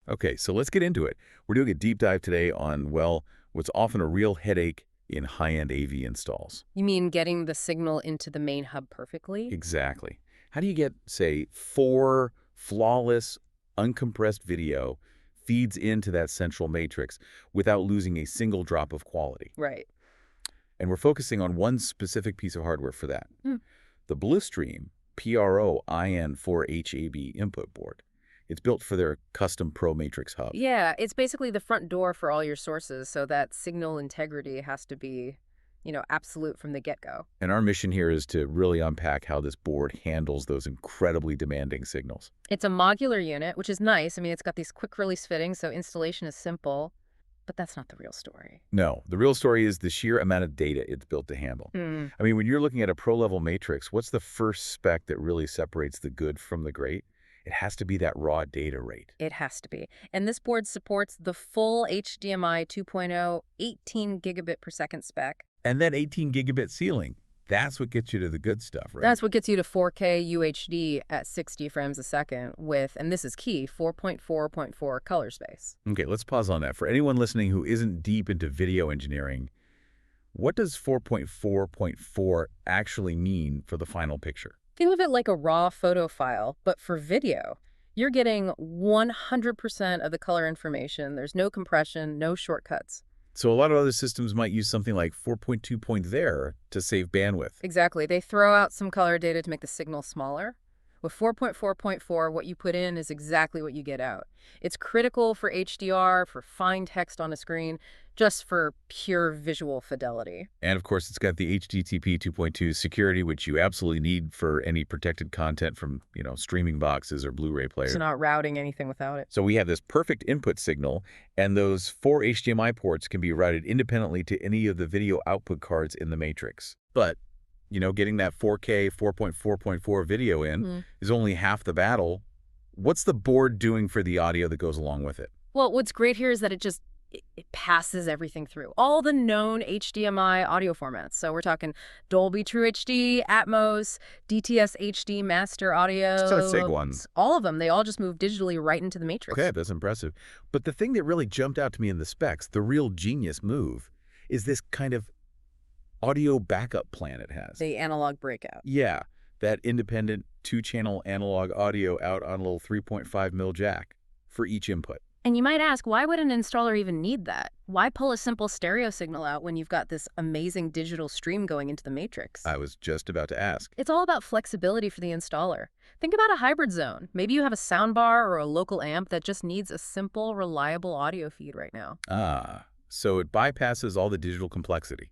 Okay, so let's get into it. We're doing a deep dive today on, well, what's often a real headache in high-end AV installs. You mean getting the signal into the main hub perfectly? Exactly. How do you get, say, 4 flawless, uncompressed video feeds into that central matrix without losing a single drop of quality? Right. And we're focusing on one specific piece of hardware for that, Hmm. the Blustream PRO-IN4HAB input board. It's built for their custom Pro Matrix hub. Yeah, it's basically the front door for all your sources, so that signal integrity has to be, absolute from the get-go. And our mission here is to really unpack how this board handles those incredibly demanding signals. It's a modular unit, which is nice. I mean, it's got these quick-release fittings, so installation is simple, but that's not the real story. No, the real story is the sheer amount of data it's built to handle. Hmm. I mean, when you're looking at a pro-level matrix, what's the first spec that really separates the good from the great? It has to be that raw data rate. It has to be. And this board supports the full HDMI 2.0 18 gigabit per second spec. And that 18 gigabit ceiling, that's what gets you to the good stuff, right? That's what gets you to 4K UHD at 60 frames a second with, and this is key, 4.4.4 color space. Okay, let's pause on that. For anyone listening who isn't deep into video engineering, what does 4.4.4 actually mean for the final picture? Think of it like a raw photo file, but for video. You're getting 100% of the color information. There's no compression, no shortcuts. So a lot of other systems might use something like 4.2 point there to save bandwidth. Exactly. They throw out some color data to make the signal smaller. With 4.4.4, what you put in is exactly what you get out. It's critical for HDR, for fine text on a screen, just for pure visual fidelity. And of course, it's got the HDTP 2.2 security, which you absolutely need for any protected content from, streaming boxes or Blu-ray players. So not routing anything without it. So we have this perfect input signal, and those 4 HDMI ports can be routed independently to any of the video output cards in the matrix. But getting that 4K 4.4.4 video in is only half the battle. What's the board doing for the audio that goes along with it? Well, what's great here is that it passes everything through. All the known HDMI audio formats. So we're talking Dolby True HD, Atmos, DTS HD Master Audio. Just the big ones. All of them. They all just move digitally right into the matrix. Okay, that's impressive. But the thing that really jumped out to me in the specs, the real genius move, is this kind of audio backup plan it has. The analog breakout. Yeah, that independent 2-channel analog audio out on a little 3.5 mil jack for each input. And you might ask, why would an installer even need that? Why pull a simple stereo signal out when you've got this amazing digital stream going into the matrix? I was just about to ask. It's all about flexibility for the installer. Think about a hybrid zone. Maybe you have a soundbar or a local amp that just needs a simple, reliable audio feed right now. Ah, so it bypasses all the digital complexity.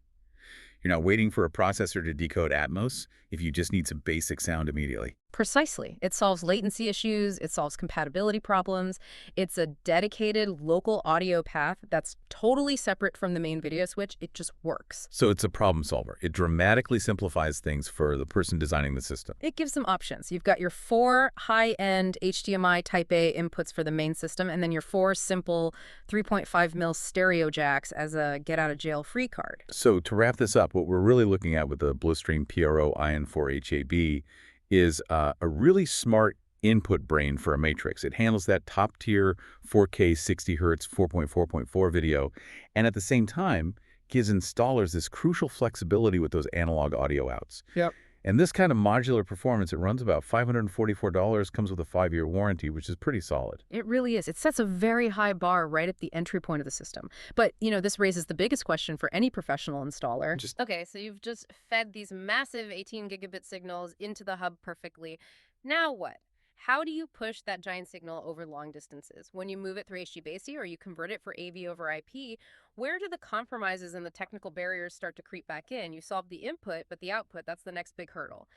You're not waiting for a processor to decode Atmos if you just need some basic sound immediately. Precisely. It solves latency issues. It solves compatibility problems. It's a dedicated local audio path that's totally separate from the main video switch. It just works. So it's a problem solver. It dramatically simplifies things for the person designing the system. It gives them options. You've got your 4 high-end HDMI Type A inputs for the main system, and then your 4 simple 3.5 mil stereo jacks as a get-out-of-jail-free card. So to wrap this up, what we're really looking at with the Blustream PRO-IN4HAB is a really smart input brain for a matrix. It handles that top-tier 4K 60 Hz 4.4.4 video, and at the same time gives installers this crucial flexibility with those analog audio outs. Yep. And this kind of modular performance, it runs about $544, comes with a 5-year warranty, which is pretty solid. It really is. It sets a very high bar right at the entry point of the system. But, this raises the biggest question for any professional installer. Okay, so you've just fed these massive 18 gigabit signals into the hub perfectly. Now what? How do you push that giant signal over long distances? When you move it through HDBaseT or you convert it for AV over IP, where do the compromises and the technical barriers start to creep back in? You solve the input, but the output, that's the next big hurdle.